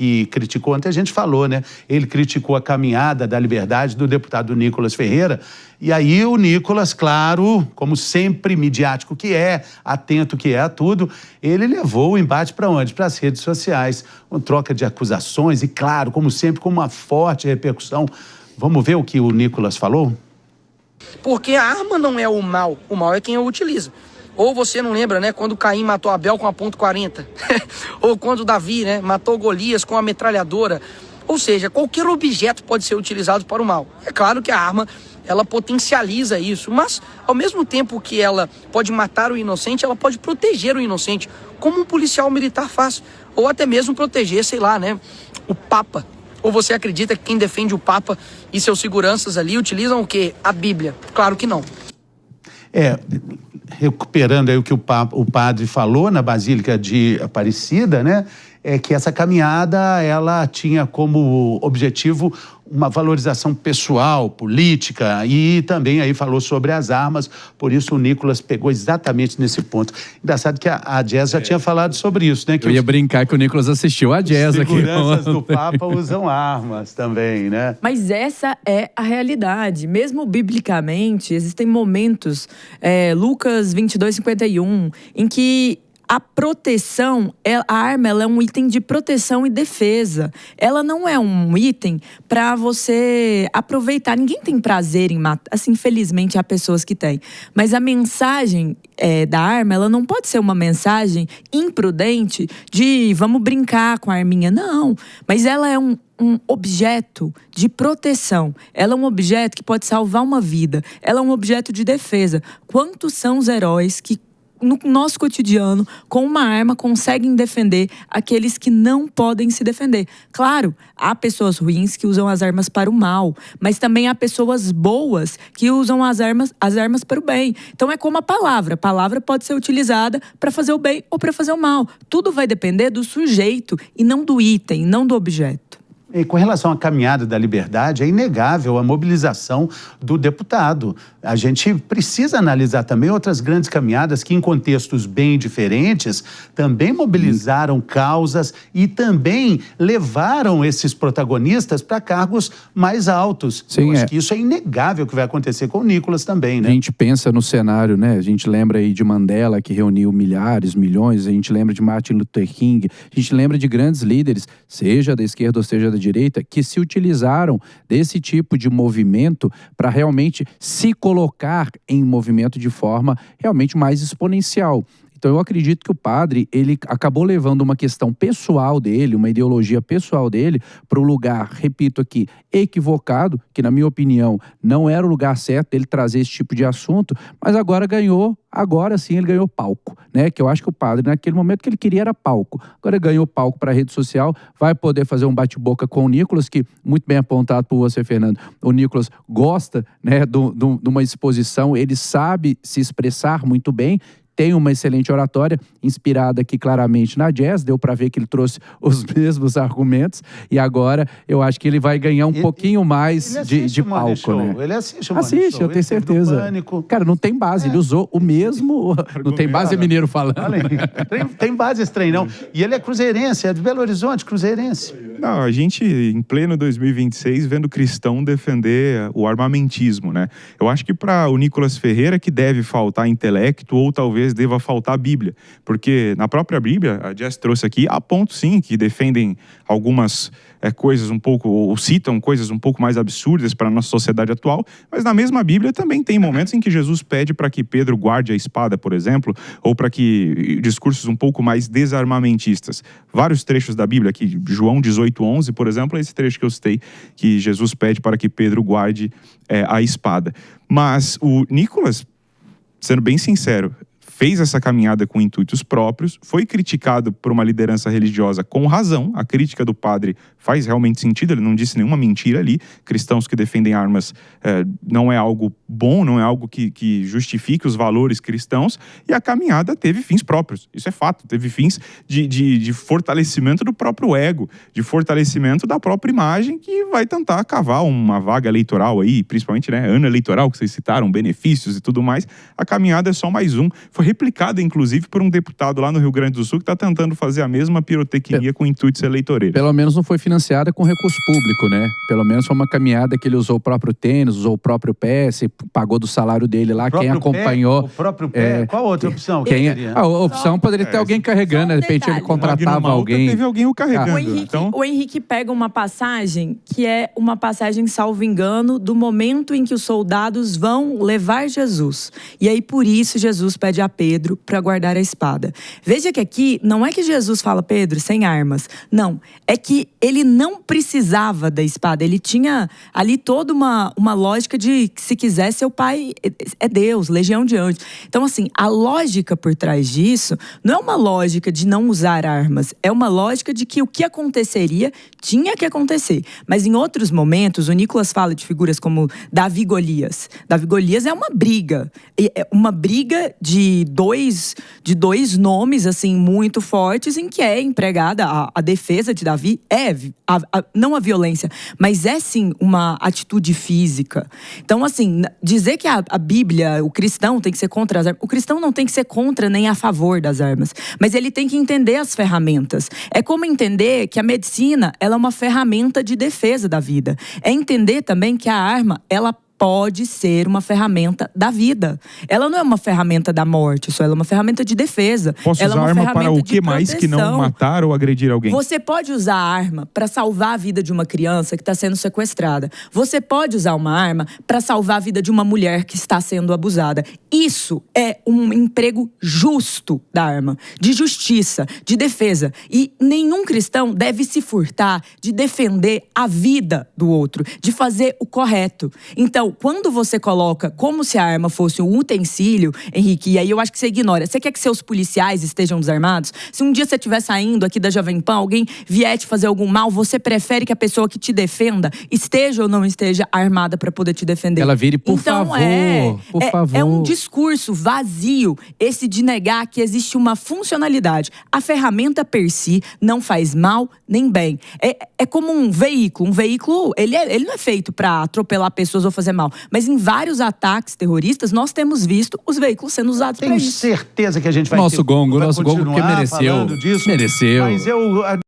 e criticou, ontem a gente falou, né? Ele criticou a caminhada da liberdade do deputado Nicolas Ferreira. E aí o Nicolas, claro, como sempre midiático que é, atento que é a tudo, ele levou o embate para onde? Para as redes sociais, com troca de acusações e, claro, como sempre, com uma forte repercussão. Vamos ver o que o Nicolas falou? Porque a arma não é o mal é quem a utiliza. Ou você não lembra, né, quando Caim matou Abel com a .40, ou quando Davi, né, matou Golias com a metralhadora. Ou seja, qualquer objeto pode ser utilizado para o mal. É claro que a arma, ela potencializa isso, mas ao mesmo tempo que ela pode matar o inocente, ela pode proteger o inocente, como um policial militar faz, ou até mesmo proteger, sei lá, né, o Papa. Ou você acredita que quem defende o Papa e seus seguranças ali utilizam o quê? A Bíblia? Claro que não. Recuperando aí o que o padre falou na Basílica de Aparecida, né? É que essa caminhada, ela tinha como objetivo uma valorização pessoal, política, e também aí falou sobre as armas, por isso o Nicolas pegou exatamente nesse ponto. Engraçado que a Jazz já tinha falado sobre isso, né? Que eu ia brincar que o Nicolas assistiu a Jazz aqui. Os seguranças do Papa usam armas também, né? Mas essa é a realidade. Mesmo biblicamente, existem momentos, Lucas 22:51, em que a proteção, a arma, ela é um item de proteção e defesa. Ela não é um item para você aproveitar. Ninguém tem prazer em matar. Assim, infelizmente, há pessoas que têm. Mas a mensagem da arma, ela não pode ser uma mensagem imprudente de vamos brincar com a arminha. Não. Mas ela é um objeto de proteção. Ela é um objeto que pode salvar uma vida. Ela é um objeto de defesa. Quantos são os heróis que no nosso cotidiano, com uma arma, conseguem defender aqueles que não podem se defender? Claro, há pessoas ruins que usam as armas para o mal, mas também há pessoas boas que usam as armas para o bem. Então é como a palavra pode ser utilizada para fazer o bem ou para fazer o mal. Tudo vai depender do sujeito e não do item, não do objeto. E com relação à caminhada da liberdade, é inegável a mobilização do deputado. A gente precisa analisar também outras grandes caminhadas que, em contextos bem diferentes, também mobilizaram causas e também levaram esses protagonistas para cargos mais altos. Sim, eu acho que isso é inegável que vai acontecer com o Nicolas também, né? A gente pensa no cenário, né? A gente lembra aí de Mandela, que reuniu milhares, milhões. A gente lembra de Martin Luther King. A gente lembra de grandes líderes, seja da esquerda ou seja da direita, que se utilizaram desse tipo de movimento para realmente se colocar em movimento de forma realmente mais exponencial. Então eu acredito que o padre, ele acabou levando uma questão pessoal dele, uma ideologia pessoal dele, para o lugar, repito aqui, equivocado, que na minha opinião não era o lugar certo dele trazer esse tipo de assunto, mas agora sim ele ganhou palco, né? Que eu acho que o padre, naquele momento que ele queria era palco. Agora ganhou palco para a rede social, vai poder fazer um bate-boca com o Nicolas, que, muito bem apontado por você, Fernando, o Nicolas gosta, né, de uma exposição, ele sabe se expressar muito bem, tem uma excelente oratória, inspirada aqui claramente na Jazz, deu para ver que ele trouxe os mesmos argumentos, e agora eu acho que ele vai ganhar um pouquinho mais de palco, né? Ele assiste, eu tenho certeza. Cara, não tem base, ele usou o mesmo... Não tem base, é mineiro falando. Tem base esse trem, não. E ele é cruzeirense, é de Belo Horizonte, cruzeirense. Não, a gente, em pleno 2026, vendo cristão defender o armamentismo, né? Eu acho que para o Nicolas Ferreira que deve faltar intelecto, ou talvez deva faltar a Bíblia. Porque na própria Bíblia, a Jess trouxe aqui, há pontos sim que defendem algumas coisas um pouco, ou citam coisas um pouco mais absurdas para a nossa sociedade atual, mas na mesma Bíblia também tem momentos em que Jesus pede para que Pedro guarde a espada, por exemplo, ou para que discursos um pouco mais desarmamentistas. Vários trechos da Bíblia, aqui, João 18:11, por exemplo, é esse trecho que eu citei, que Jesus pede para que Pedro guarde a espada. Mas o Nicolas, sendo bem sincero, fez essa caminhada com intuitos próprios, foi criticado por uma liderança religiosa com razão. A crítica do padre faz realmente sentido, ele não disse nenhuma mentira ali. Cristãos que defendem armas não é algo bom, não é algo que justifique os valores cristãos. E a caminhada teve fins próprios, isso é fato. Teve fins de fortalecimento do próprio ego, de fortalecimento da própria imagem, que vai tentar cavar uma vaga eleitoral aí, principalmente, né, ano eleitoral, que vocês citaram, benefícios e tudo mais. A caminhada é só mais um. Foi replicada, inclusive, por um deputado lá no Rio Grande do Sul que está tentando fazer a mesma pirotecnia com intuitos eleitoreiros. Pelo menos não foi financiada com recurso público, né? Pelo menos foi uma caminhada que ele usou o próprio tênis, usou o próprio pé, se pagou do salário dele lá, quem acompanhou... O próprio pé? Qual outra opção? A opção poderia ter alguém carregando, de repente ele contratava alguém. Teve alguém o carregando. O Henrique pega uma passagem que é uma passagem, salvo engano, do momento em que os soldados vão levar Jesus. E aí, por isso, Jesus pede a Pedro para guardar a espada. Veja que aqui, não é que Jesus fala, Pedro, sem armas. Não, é que ele não precisava da espada. Ele tinha ali toda uma lógica de que, se quiser, seu pai é Deus, legião de anjos. Então, assim, a lógica por trás disso não é uma lógica de não usar armas. É uma lógica de que o que aconteceria tinha que acontecer. Mas em outros momentos, o Nicolas fala de figuras como Davi e Golias. Davi e Golias é uma briga de dois nomes assim muito fortes, em que é empregada a defesa de Davi, não a violência, mas é sim uma atitude física. Então, assim, dizer que a Bíblia, o cristão tem que ser contra as armas, o cristão não tem que ser contra nem a favor das armas, mas ele tem que entender as ferramentas. É como entender que a medicina, ela é uma ferramenta de defesa da vida. É entender também que a arma, ela pode ser uma ferramenta da vida. Ela não é uma ferramenta da morte, só ela é uma ferramenta de defesa. Posso ela usar é uma arma para o que mais que não proteção. matar ou agredir alguém? Você pode usar a arma para salvar a vida de uma criança que está sendo sequestrada. Você pode usar uma arma para salvar a vida de uma mulher que está sendo abusada. Isso é um emprego justo da arma, de justiça, de defesa. E nenhum cristão deve se furtar de defender a vida do outro, de fazer o correto. Então, quando você coloca como se a arma fosse um utensílio, Henrique, e aí eu acho que você ignora. Você quer que seus policiais estejam desarmados? Se um dia você estiver saindo aqui da Jovem Pan, alguém vier te fazer algum mal, você prefere que a pessoa que te defenda esteja ou não esteja armada para poder te defender? Ela vire, por então, favor, por favor. É um discurso vazio, esse de negar que existe uma funcionalidade. A ferramenta per si não faz mal nem bem. É como um veículo. Um veículo, ele não é feito para atropelar pessoas ou fazer mal. Mas em vários ataques terroristas, nós temos visto os veículos sendo usados para isso. Tenho certeza que a gente vai Nosso gongo que continuar mereceu. falando disso. Mereceu. Mas eu